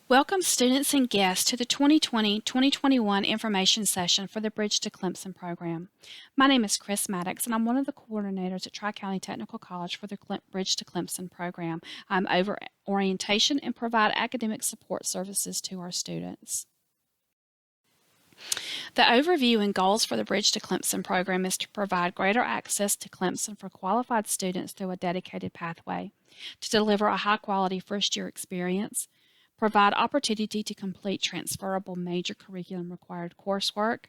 Welcome students and guests to the 2020-2021 information session for the Bridge to Clemson program. My name is Chris Maddox and I'm one of the coordinators at Tri-County Technical College for the Bridge to Clemson program. I'm over orientation and provide academic support services to our students. The overview and goals for the Bridge to Clemson program is to provide greater access to Clemson for qualified students through a dedicated pathway, to deliver a high-quality first-year experience, provide opportunity to complete transferable major curriculum required coursework,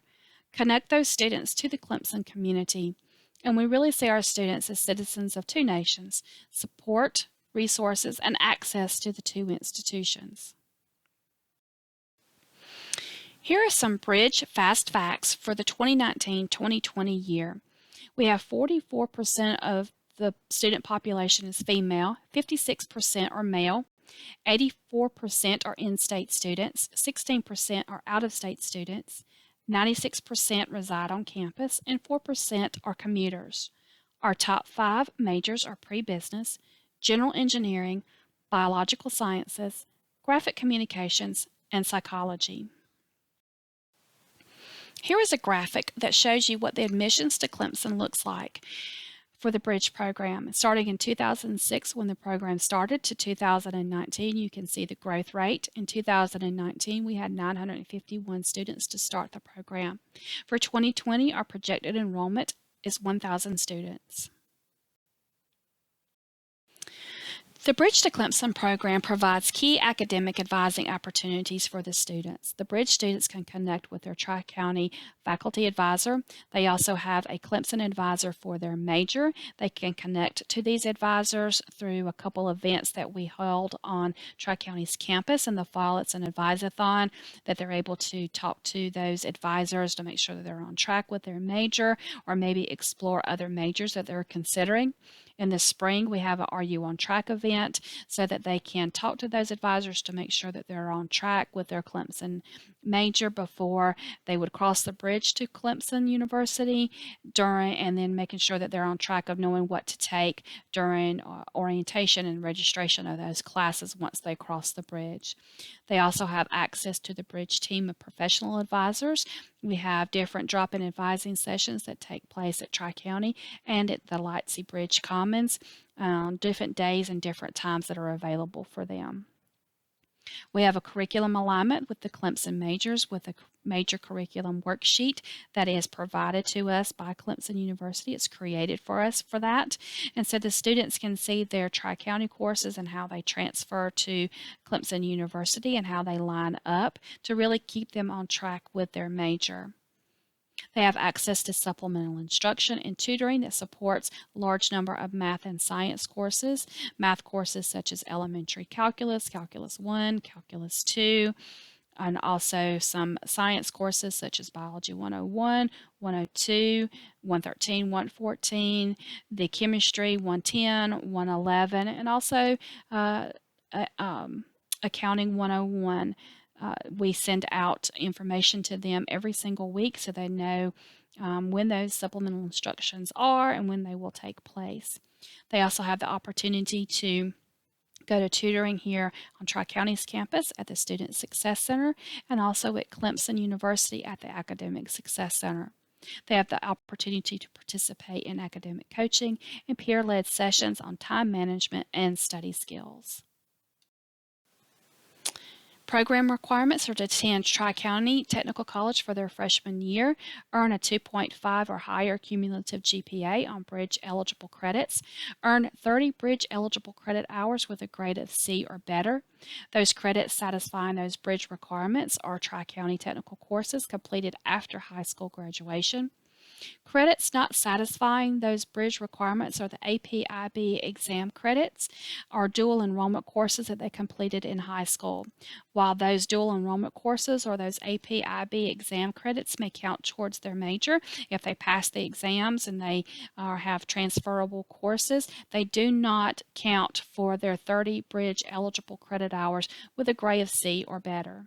connect those students to the Clemson community, and we really see our students as citizens of two nations, support, resources, and access to the two institutions. Here are some Bridge Fast Facts for the 2019-2020 year. We have 44% of the student population is female, 56% are male, 84% are in-state students, 16% are out-of-state students, 96% reside on campus, and 4% are commuters. Our top 5 majors are pre-business, general engineering, biological sciences, graphic communications, and psychology. Here is a graphic that shows you what the admissions to Clemson looks like for the Bridge program. Starting in 2006 when the program started to 2019, you can see the growth rate. In 2019, we had 951 students to start the program. For 2020, our projected enrollment is 1,000 students. The Bridge to Clemson program provides key academic advising opportunities for the students. The Bridge students can connect with their Tri-County faculty advisor. They also have a Clemson advisor for their major. They can connect to these advisors through a couple events that we held on Tri-County's campus. In the fall, it's an advisathon that they're able to talk to those advisors to make sure that they're on track with their major or maybe explore other majors that they're considering. In the spring, we have an Are You on Track event so that they can talk to those advisors to make sure that they're on track with their Clemson major before they would cross the bridge to Clemson University and then making sure that they're on track of knowing what to take during orientation and registration of those classes once they cross the bridge. They also have access to the Bridge team of professional advisors. We have different drop-in advising sessions that take place at Tri-County and at the Lightsey Bridge Commons on different days and different times that are available for them. We have a curriculum alignment with the Clemson majors with a major curriculum worksheet that is provided to us by Clemson University. It's created for us for that. And so the students can see their Tri-County courses and how they transfer to Clemson University and how they line up to really keep them on track with their major. They have access to supplemental instruction and tutoring that supports a large number of math and science courses. Math courses such as elementary calculus, calculus 1, calculus 2, and also some science courses such as biology 101, 102, 113, 114, the chemistry 110, 111, and also accounting 101. We send out information to them every single week so they know when those supplemental instructions are and when they will take place. They also have the opportunity to go to tutoring here on Tri-County's campus at the Student Success Center and also at Clemson University at the Academic Success Center. They have the opportunity to participate in academic coaching and peer-led sessions on time management and study skills. Program requirements are to attend Tri-County Technical College for their freshman year, earn a 2.5 or higher cumulative GPA on Bridge eligible credits, earn 30 Bridge eligible credit hours with a grade of C or better. Those credits satisfying those Bridge requirements are Tri-County technical courses completed after high school graduation. Credits not satisfying those Bridge requirements are the AP/IB exam credits or dual enrollment courses that they completed in high school. While those dual enrollment courses or those AP/IB exam credits may count towards their major, if they pass the exams and they have transferable courses, they do not count for their 30 Bridge eligible credit hours with a grade of C or better.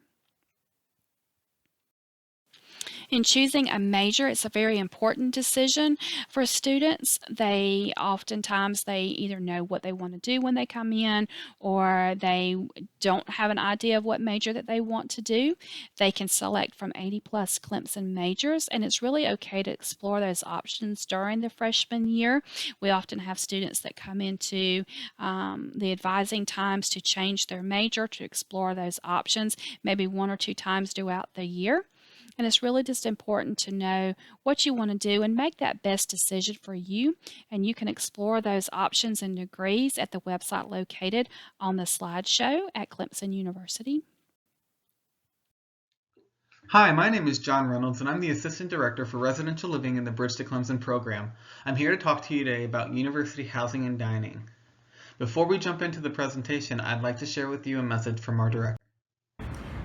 In choosing a major, it's a very important decision for students. They either know what they want to do when they come in, or they don't have an idea of what major that they want to do. They can select from 80 plus Clemson majors, and it's really okay to explore those options during the freshman year. We often have students that come into the advising times to change their major, to explore those options, maybe one or two times throughout the year. And it's really just important to know what you want to do and make that best decision for you. And you can explore those options and degrees at the website located on the slideshow at Clemson University. Hi, my name is John Reynolds, and I'm the Assistant Director for Residential Living in the Bridge to Clemson program. I'm here to talk to you today about university housing and dining. Before we jump into the presentation, I'd like to share with you a message from our director.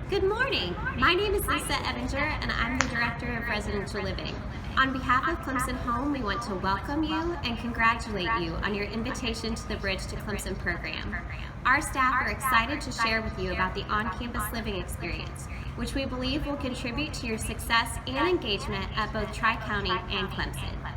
Good morning. My name is Lisa Evinger, and I'm the Director of Residential Living. On behalf of Clemson Home, we want to welcome you and congratulate you on your invitation to the Bridge to Clemson program. Our staff are excited to share with you about the on-campus living experience, which we believe will contribute to your success and engagement at both Tri-County and Clemson.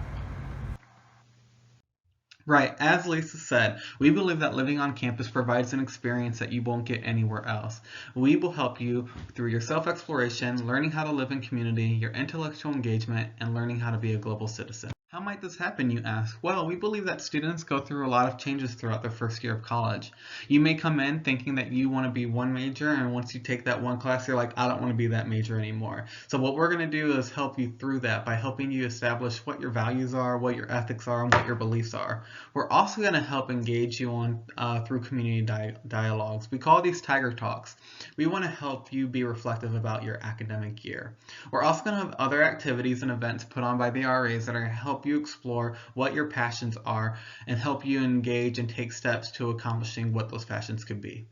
Right, as Lisa said, we believe that living on campus provides an experience that you won't get anywhere else. We will help you through your self-exploration, learning how to live in community, your intellectual engagement, and learning how to be a global citizen. How might this happen, you ask? Well, we believe that students go through a lot of changes throughout their first year of college. You may come in thinking that you want to be one major, and once you take that one class, you're like, I don't want to be that major anymore. So what we're going to do is help you through that by helping you establish what your values are, what your ethics are, and what your beliefs are. We're also going to help engage you on through community dialogues. We call these Tiger Talks. We want to help you be reflective about your academic year. We're also going to have other activities and events put on by the RAs that are going to help you explore what your passions are and help you engage and take steps to accomplishing what those passions could be.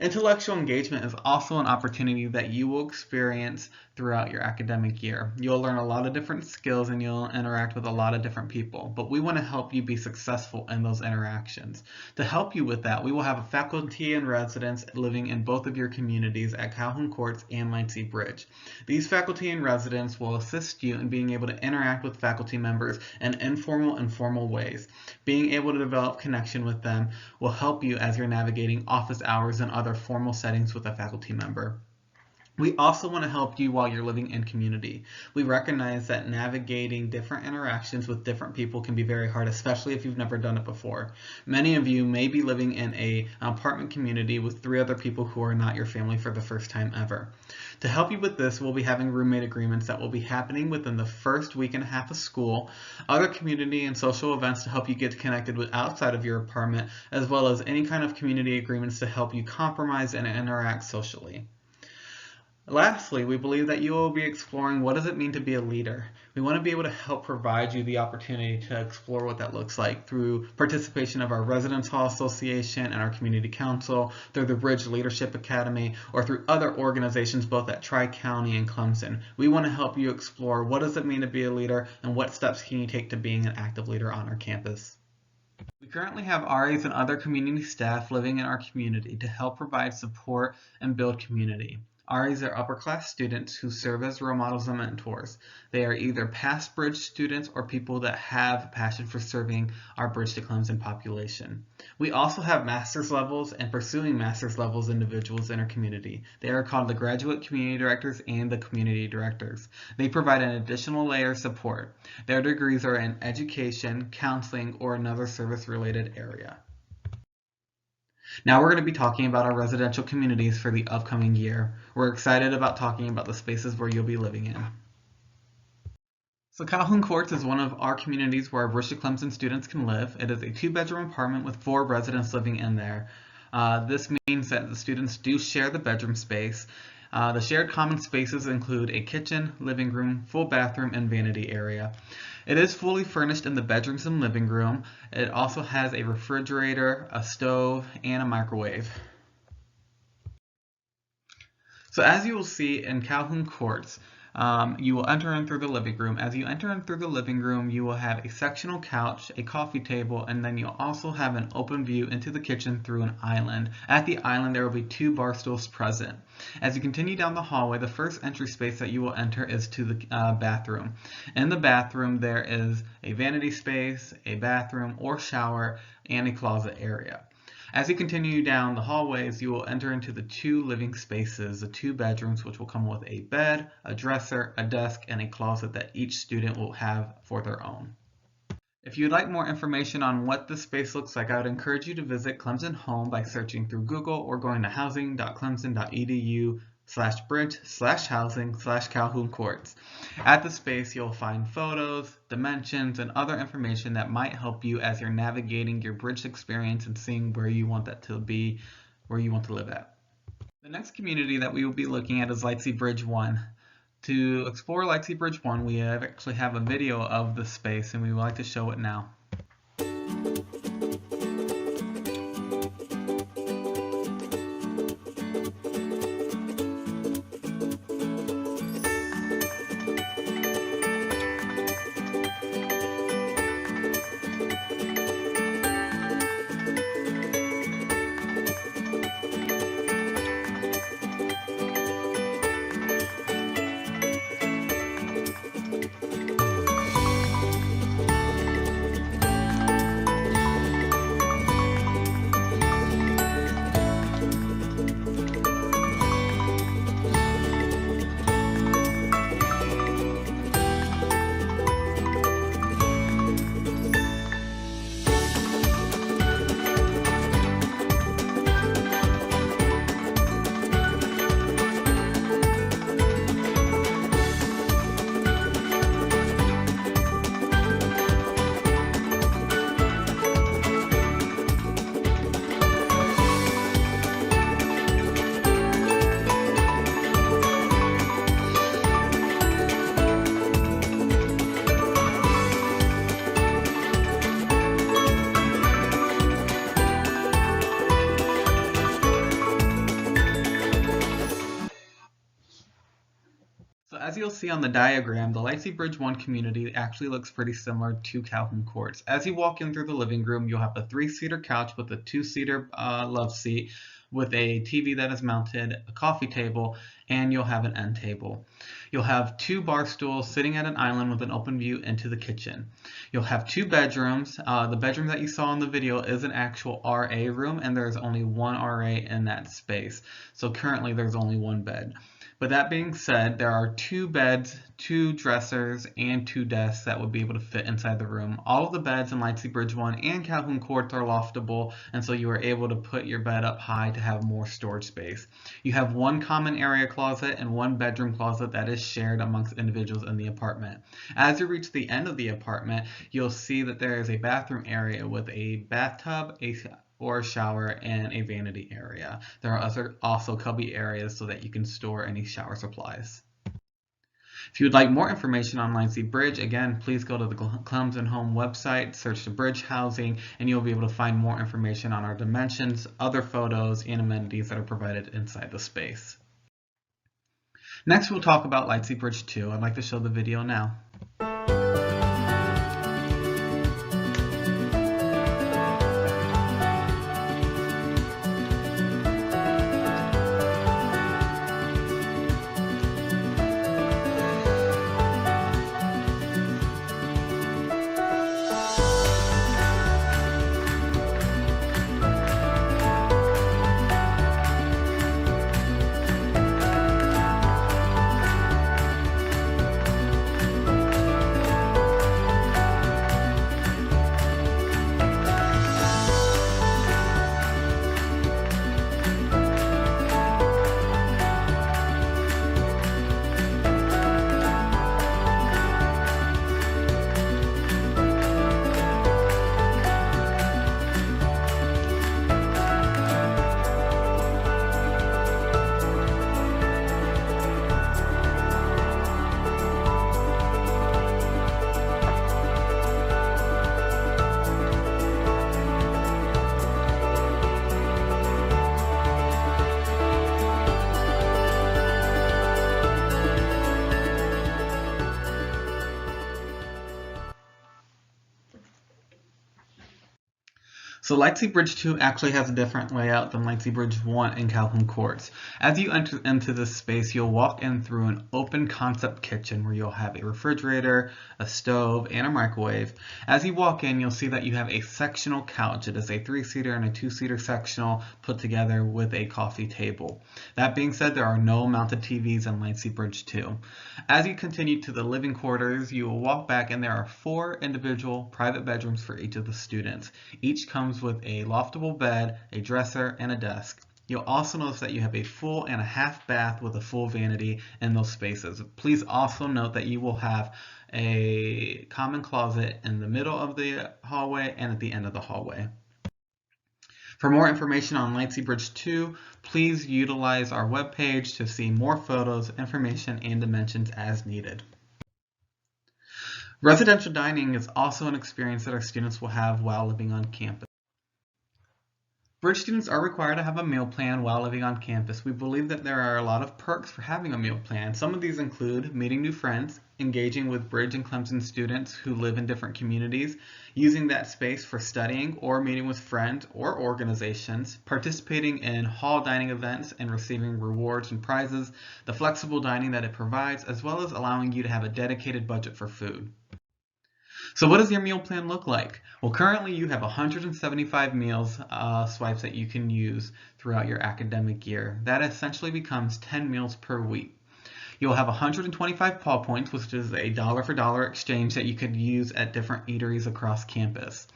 Intellectual engagement is also an opportunity that you will experience throughout your academic year. You'll learn a lot of different skills and you'll interact with a lot of different people, but we want to help you be successful in those interactions. To help you with that, we will have a faculty and residents living in both of your communities at Calhoun Courts and Lightsey Bridge. These faculty and residents will assist you in being able to interact with faculty members in informal and formal ways. Being able to develop connection with them will help you as you're navigating office hours and other formal settings with a faculty member. We also want to help you while you're living in community. We recognize that navigating different interactions with different people can be very hard, especially if you've never done it before. Many of you may be living in an apartment community with 3 other people who are not your family for the first time ever. To help you with this, we'll be having roommate agreements that will be happening within the first week and a half of school, other community and social events to help you get connected with outside of your apartment, as well as any kind of community agreements to help you compromise and interact socially. Lastly, we believe that you will be exploring what does it mean to be a leader. We want to be able to help provide you the opportunity to explore what that looks like through participation of our Residence Hall Association and our Community Council, through the Bridge Leadership Academy, or through other organizations both at Tri-County and Clemson. We want to help you explore what does it mean to be a leader and what steps can you take to being an active leader on our campus. We currently have RAs and other community staff living in our community to help provide support and build community. RAs are upper-class students who serve as role models and mentors. They are either past Bridge students or people that have a passion for serving our Bridge to Clemson population. We also have master's levels and pursuing master's levels individuals in our community. They are called the Graduate Community Directors and the Community Directors. They provide an additional layer of support. Their degrees are in education, counseling, or another service-related area. Now we're going to be talking about our residential communities for the upcoming year. We're excited about talking about the spaces where you'll be living in. So Calhoun Courts is one of our communities where our Bridge to Clemson students can live. It is a 2-bedroom apartment with 4 residents living in there. This means that the students do share the bedroom space. The shared common spaces include a kitchen, living room, full bathroom, and vanity area. It is fully furnished in the bedrooms and living room. It also has a refrigerator, a stove, and a microwave. So as you will see in Calhoun Courts, You will enter in through the living room. As you enter in through the living room, you will have a sectional couch, a coffee table, and then you'll also have an open view into the kitchen through an island. At the island, there will be 2 bar stools present. As you continue down the hallway, the first entry space that you will enter is to the bathroom. In the bathroom, there is a vanity space, a bathroom or shower, and a closet area. As you continue down the hallways, you will enter into the 2 living spaces, the 2 bedrooms, which will come with a bed, a dresser, a desk, and a closet that each student will have for their own. If you'd like more information on what this space looks like, I would encourage you to visit Clemson Home by searching through Google or going to housing.clemson.edu/bridge/housing/Calhoun Courts. At the space, you'll find photos, dimensions, and other information that might help you as you're navigating your bridge experience and seeing where you want that to be, where you want to live at. The next community that we will be looking at is Lightsey Bridge I. To explore Lightsey Bridge I, we actually have a video of the space, and we would like to show it now. As you'll see on the diagram, the Lightsey Bridge I community actually looks pretty similar to Calhoun Courts. As you walk in through the living room, you'll have a 3-seater couch with a 2-seater love seat with a TV that is mounted, a coffee table, and you'll have an end table. You'll have 2 bar stools sitting at an island with an open view into the kitchen. You'll have 2 bedrooms. The bedroom that you saw in the video is an actual RA room, and there's only 1 RA in that space. So currently there's only 1 bed. But that being said, there are 2 beds, 2 dressers, and 2 desks that would be able to fit inside the room. All of the beds in Lightsey Bridge I and Calhoun Courts are loftable, and so you are able to put your bed up high to have more storage space. You have 1 common area closet and 1 bedroom closet that is shared amongst individuals in the apartment. As you reach the end of the apartment, you'll see that there is a bathroom area with a bathtub, or a shower, and a vanity area. There are also cubby areas so that you can store any shower supplies. If you would like more information on Lightsey Bridge, again, please go to the Clemson Home website, search the Bridge Housing, and you'll be able to find more information on our dimensions, other photos, and amenities that are provided inside the space. Next, we'll talk about Lightsey Bridge II. I'd like to show the video now. So Lightsey Bridge II actually has a different layout than Lightsey Bridge I in Calhoun Courts. As you enter into this space, you'll walk in through an open concept kitchen where you'll have a refrigerator, a stove, and a microwave. As you walk in, you'll see that you have a sectional couch. It is a 3-seater and a 2-seater sectional put together with a coffee table. That being said, there are no mounted TVs in Lightsey Bridge II. As you continue to the living quarters, you will walk back and there are 4 individual private bedrooms for each of the students. Each comes with a loftable bed, a dresser, and a desk. You'll also notice that you have a full and a half bath with a full vanity in those spaces. Please also note that you will have a common closet in the middle of the hallway and at the end of the hallway. For more information on Lightsey Bridge II, please utilize our webpage to see more photos, information, and dimensions as needed. Residential dining is also an experience that our students will have while living on campus. Bridge students are required to have a meal plan while living on campus. We believe that there are a lot of perks for having a meal plan. Some of these include meeting new friends, engaging with Bridge and Clemson students who live in different communities, using that space for studying or meeting with friends or organizations, participating in hall dining events and receiving rewards and prizes, the flexible dining that it provides, as well as allowing you to have a dedicated budget for food. So what does your meal plan look like? Well, currently you have 175 meals swipes that you can use throughout your academic year. That essentially becomes 10 meals per week. You'll have 125 Paul points, which is a dollar for dollar exchange that you could use at different eateries across campus.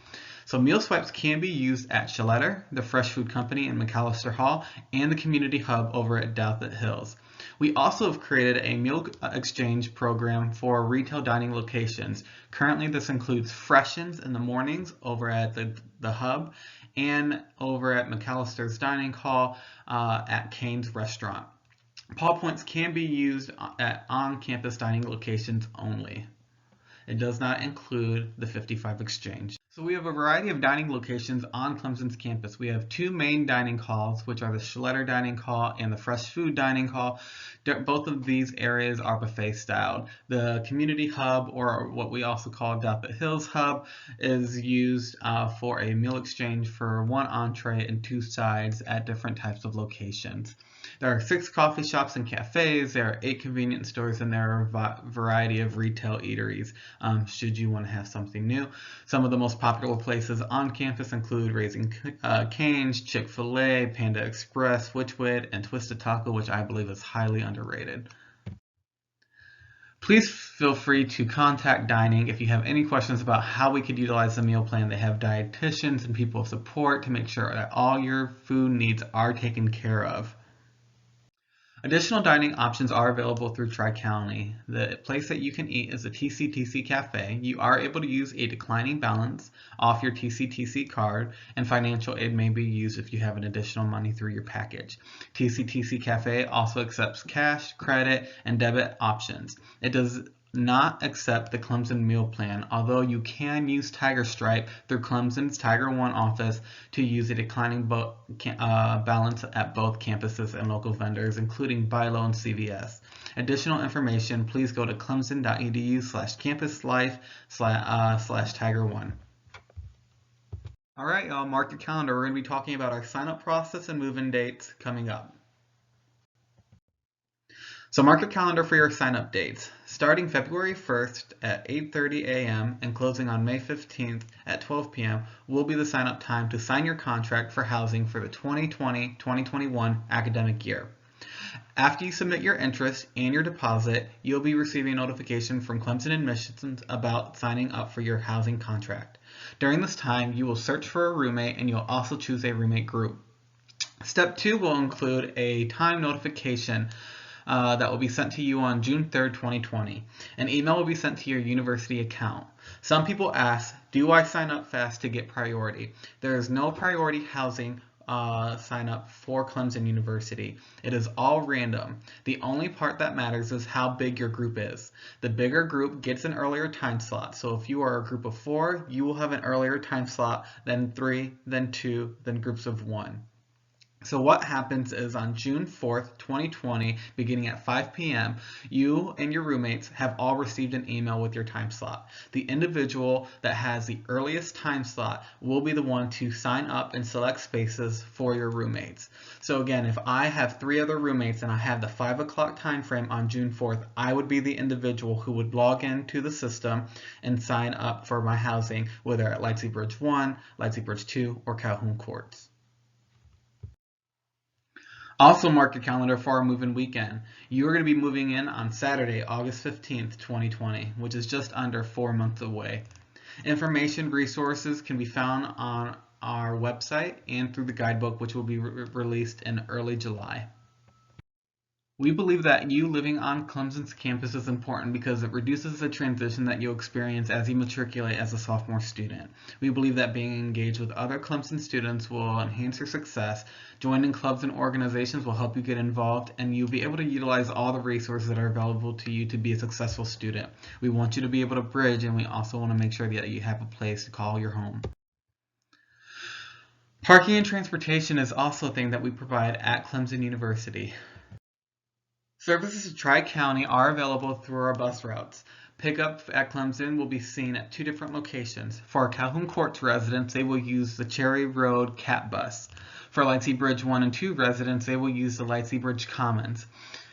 So meal swipes can be used at Shaletter, the Fresh Food Company in McAllister Hall, and the Community Hub over at Douthit Hills. We also have created a meal exchange program for retail dining locations. Currently, this includes Freshens in the mornings over at the Hub and over at McAllister's Dining Hall at Kane's Restaurant. Paul points can be used at on-campus dining locations only. It does not include the 55 exchange. So we have a variety of dining locations on Clemson's campus. We have 2 main dining halls, which are the Shaletter Dining Hall and the Fresh Food Dining Hall. Both of these areas are buffet styled. The Community Hub, or what we also call Douthit Hills Hub, is used for a meal exchange for 1 entree and 2 sides at different types of locations. There are 6 coffee shops and cafes, there are 8 convenience stores, and there are a variety of retail eateries should you want to have something new. Some of the most popular places on campus include Raising Cane's, Chick-fil-A, Panda Express, Witchwit, and Twisted Taco, which I believe is highly underrated. Please feel free to contact Dining if you have any questions about how we could utilize the meal plan. They have dietitians and people of support to make sure that all your food needs are taken care of. Additional dining options are available through Tri-County. The place that you can eat is the TCTC Cafe. You are able to use a declining balance off your TCTC card, and financial aid may be used if you have an additional money through your package. TCTC Cafe also accepts cash, credit, and debit options. It does not accept the Clemson meal plan, although you can use Tiger Stripe through Clemson's Tiger One office to use a declining balance at both campuses and local vendors, including Bilo and CVS. Additional information, please go to clemson.edu/campuslife/Tiger One. All right, y'all, mark your calendar. We're going to be talking about our sign-up process and move-in dates coming up. So mark your calendar for your sign-up dates. Starting February 1st at 8:30 a.m. and closing on May 15th at 12 p.m. will be the sign-up time to sign your contract for housing for the 2020-2021 academic year. After you submit your interest and your deposit, you'll be receiving a notification from Clemson Admissions about signing up for your housing contract. During this time, you will search for a roommate and you'll also choose a roommate group. Step 2 will include a time notification that will be sent to you on June 3rd, 2020. An email will be sent to your university account. Some people ask, do I sign up fast to get priority? There is no priority housing sign up for Clemson University. It is all random. The only part that matters is how big your group is. The bigger group gets an earlier time slot. So if you are a group of 4, you will have an earlier time slot than 3, then 2, then groups of 1. So what happens is on June 4th, 2020, beginning at 5 p.m., you and your roommates have all received an email with your time slot. The individual that has the earliest time slot will be the one to sign up and select spaces for your roommates. So again, if I have 3 other roommates and I have the 5 o'clock time frame on June 4th, I would be the individual who would log into the system and sign up for my housing, whether at Lightsey Bridge I, Lightsey Bridge II, or Calhoun Courts. Also mark your calendar for our move-in weekend. You are going to be moving in on Saturday, August 15th, 2020, which is just under 4 months away. Information resources can be found on our website and through the guidebook, which will be released in early July. We believe that you living on Clemson's campus is important because it reduces the transition that you'll experience as you matriculate as a sophomore student. We believe that being engaged with other Clemson students will enhance your success. Joining clubs and organizations will help you get involved, and you'll be able to utilize all the resources that are available to you to be a successful student. We want you to be able to bridge, and we also want to make sure that you have a place to call your home. Parking and transportation is also a thing that we provide at Clemson University. Services to Tri-County are available through our bus routes. Pickup at Clemson will be seen at 2 different locations. For our Calhoun Courts residents, they will use the Cherry Road Cat Bus. For Lightsey Bridge 1 and 2 residents, they will use the Lightsey Bridge Commons.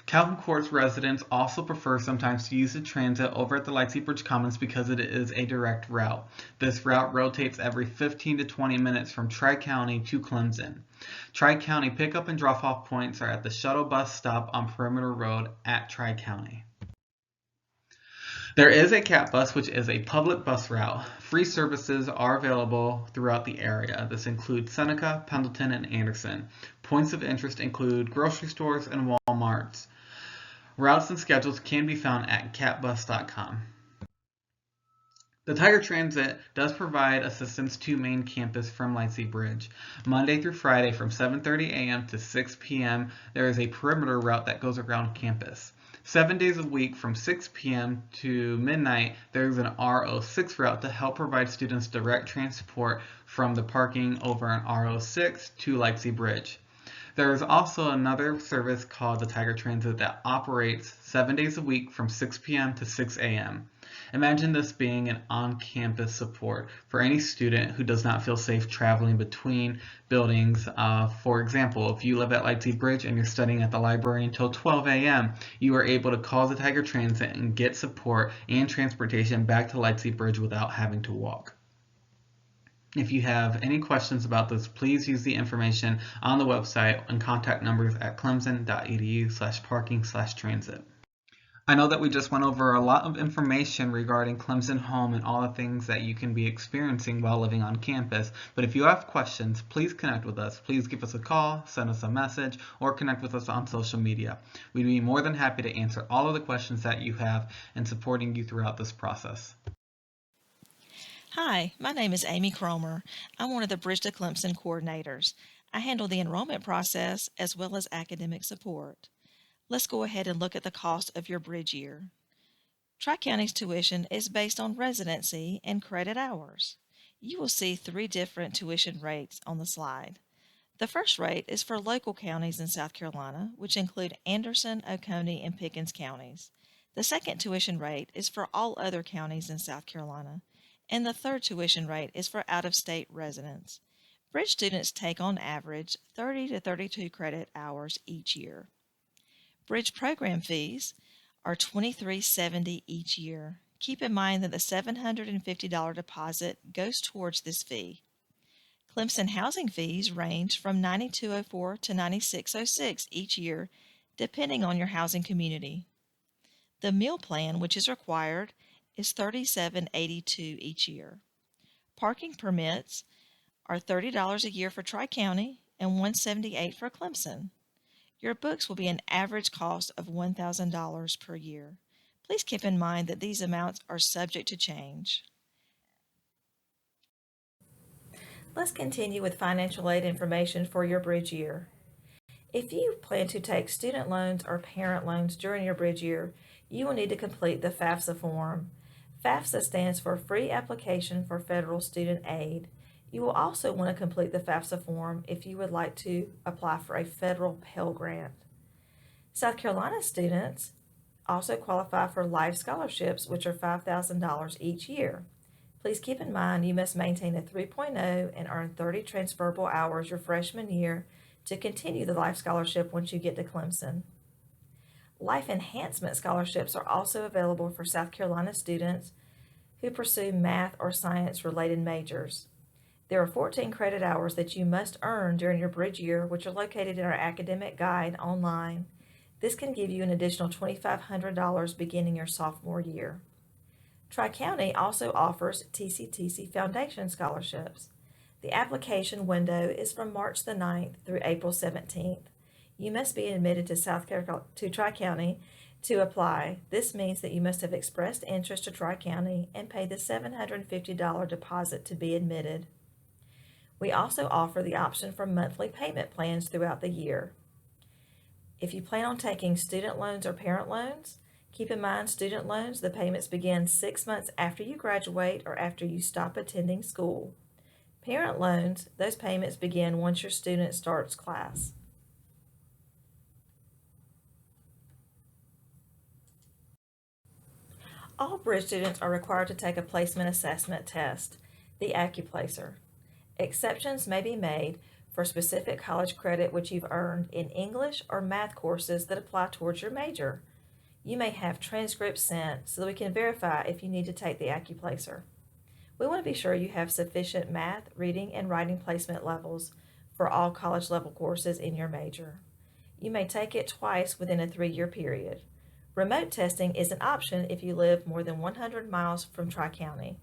Calhoun Courts residents also prefer sometimes to use the transit over at the Lightsey Bridge Commons because it is a direct route. This route rotates every 15 to 20 minutes from Tri-County to Clemson. Tri-County pickup and drop-off points are at the shuttle bus stop on Perimeter Road at Tri-County. There is a CAT bus, which is a public bus route. Free services are available throughout the area. This includes Seneca, Pendleton, and Anderson. Points of interest include grocery stores and Walmarts. Routes and schedules can be found at catbus.com. The Tiger Transit does provide assistance to main campus from Lightsey Bridge. Monday through Friday from 7:30 a.m. to 6 p.m. there is a perimeter route that goes around campus. 7 days a week from 6 p.m. to midnight, there is an RO6 route to help provide students direct transport from the parking over an RO6 to Lightsey Bridge. There is also another service called the Tiger Transit that operates 7 days a week from 6 p.m. to 6 a.m. Imagine this being an on-campus support for any student who does not feel safe traveling between buildings. For example, if you live at Lightsey Bridge and you're studying at the library until 12 a.m., you are able to call the Tiger Transit and get support and transportation back to Lightsey Bridge without having to walk. If you have any questions about this, please use the information on the website and contact numbers at clemson.edu/parking/transit. I know that we just went over a lot of information regarding Clemson Home and all the things that you can be experiencing while living on campus, but if you have questions, please connect with us. Please give us a call, send us a message, or connect with us on social media. We'd be more than happy to answer all of the questions that you have and supporting you throughout this process. Hi, my name is Amy Cromer. I'm one of the Bridge to Clemson coordinators. I handle the enrollment process as well as academic support. Let's go ahead and look at the cost of your bridge year. Tri-County's tuition is based on residency and credit hours. You will see 3 different tuition rates on the slide. The first rate is for local counties in South Carolina, which include Anderson, Oconee, and Pickens counties. The second tuition rate is for all other counties in South Carolina. And the third tuition rate is for out-of-state residents. Bridge students take on average 30 to 32 credit hours each year. Bridge program fees are $23.70 each year. Keep in mind that the $750 deposit goes towards this fee. Clemson housing fees range from $92.04 to $96.06 each year, depending on your housing community. The meal plan, which is required, is $37.82 each year. Parking permits are $30 a year for Tri-County and $178 for Clemson. Your books will be an average cost of $1,000 per year. Please keep in mind that these amounts are subject to change. Let's continue with financial aid information for your bridge year. If you plan to take student loans or parent loans during your bridge year, you will need to complete the FAFSA form. FAFSA stands for Free Application for Federal Student Aid. You will also want to complete the FAFSA form if you would like to apply for a federal Pell Grant. South Carolina students also qualify for life scholarships, which are $5,000 each year. Please keep in mind you must maintain a 3.0 and earn 30 transferable hours your freshman year to continue the life scholarship once you get to Clemson. Life enhancement scholarships are also available for South Carolina students who pursue math or science related majors. There are 14 credit hours that you must earn during your bridge year, which are located in our academic guide online. This can give you an additional $2,500 beginning your sophomore year. Tri-County also offers TCTC Foundation scholarships. The application window is from March the 9th through April 17th. You must be admitted to Tri-County to apply. This means that you must have expressed interest to Tri-County and paid the $750 deposit to be admitted. We also offer the option for monthly payment plans throughout the year. If you plan on taking student loans or parent loans, keep in mind student loans, the payments begin 6 months after you graduate or after you stop attending school. Parent loans, those payments begin once your student starts class. All bridge students are required to take a placement assessment test, the AccuPlacer. Exceptions may be made for specific college credit which you've earned in English or math courses that apply towards your major. You may have transcripts sent so that we can verify if you need to take the AccuPlacer. We want to be sure you have sufficient math, reading, and writing placement levels for all college level courses in your major. You may take it twice within a 3-year period. Remote testing is an option if you live more than 100 miles from Tri-County.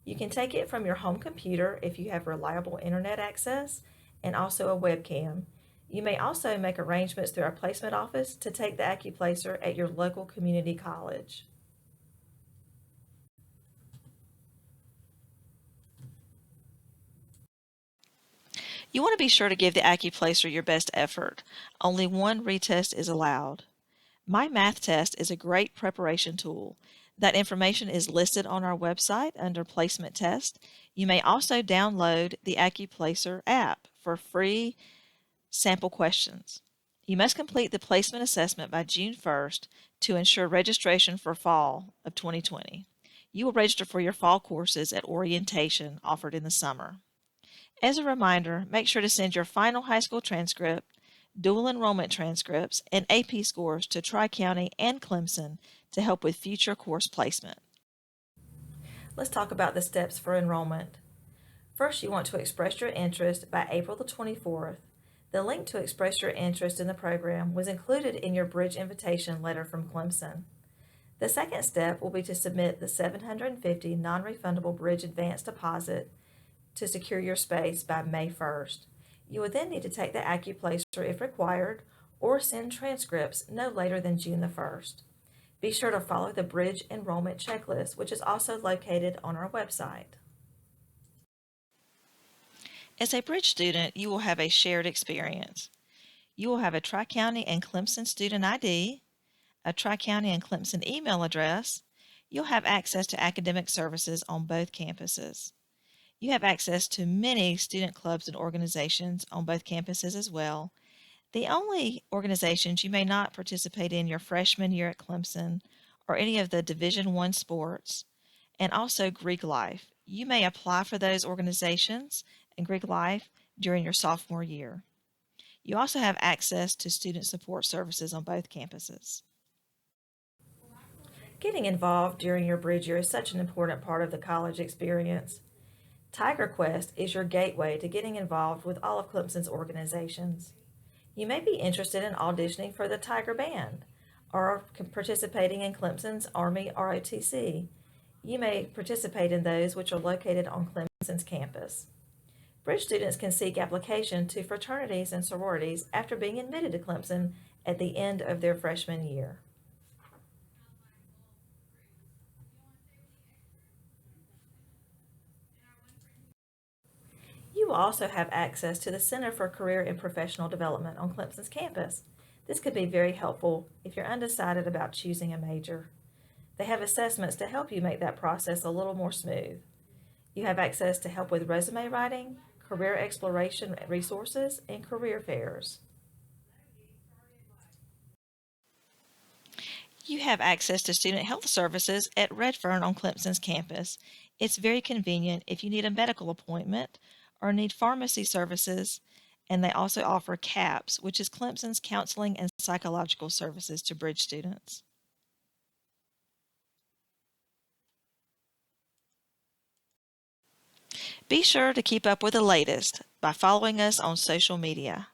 You can take it from your home computer if you have reliable internet access and also a webcam. You may also make arrangements through our placement office to take the AccuPlacer at your local community college. You want to be sure to give the AccuPlacer your best effort. Only one retest is allowed. My Math Test is a great preparation tool. That information is listed on our website under Placement Test. You may also download the AccuPlacer app for free sample questions. You must complete the placement assessment by June 1st to ensure registration for fall of 2020. You will register for your fall courses at orientation offered in the summer. As a reminder, make sure to send your final high school transcript, dual enrollment transcripts, and AP scores to Tri-County and Clemson to help with future course placement. Let's talk about the steps for enrollment. First, you want to express your interest by April the 24th. The link to express your interest in the program was included in your bridge invitation letter from Clemson. The second step will be to submit the $750 non-refundable bridge advance deposit to secure your space by May 1st. You will then need to take the AccuPlacer if required, or send transcripts no later than June the 1st. Be sure to follow the bridge enrollment checklist, which is also located on our website. As a bridge student, you will have a shared experience. You will have a Tri-County and Clemson student ID, a Tri-County and Clemson email address. You'll have access to academic services on both campuses. You have access to many student clubs and organizations on both campuses as well. The only organizations you may not participate in your freshman year at Clemson are any of the Division I sports and also Greek life. You may apply for those organizations and Greek life during your sophomore year. You also have access to student support services on both campuses. Getting involved during your bridge year is such an important part of the college experience. Tiger Quest is your gateway to getting involved with all of Clemson's organizations. You may be interested in auditioning for the Tiger Band or participating in Clemson's Army ROTC. You may participate in those which are located on Clemson's campus. Bridge students can seek application to fraternities and sororities after being admitted to Clemson at the end of their freshman year. You will also have access to the Center for Career and Professional Development on Clemson's campus. This could be very helpful if you're undecided about choosing a major. They have assessments to help you make that process a little more smooth. You have access to help with resume writing, career exploration resources, and career fairs. You have access to student health services at Redfern on Clemson's campus. It's very convenient if you need a medical appointment or need pharmacy services, and they also offer CAPS, which is Clemson's counseling and psychological services to Bridge students. Be sure to keep up with the latest by following us on social media.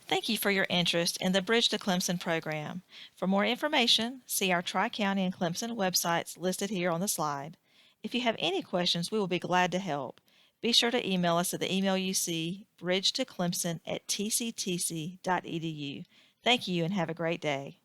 Thank you for your interest in the Bridge to Clemson program. For more information, see our Tri-County and Clemson websites listed here on the slide. If you have any questions, we will be glad to help. Be sure to email us at the email you see, bridgetoclemson@tctc.edu. Thank you and have a great day.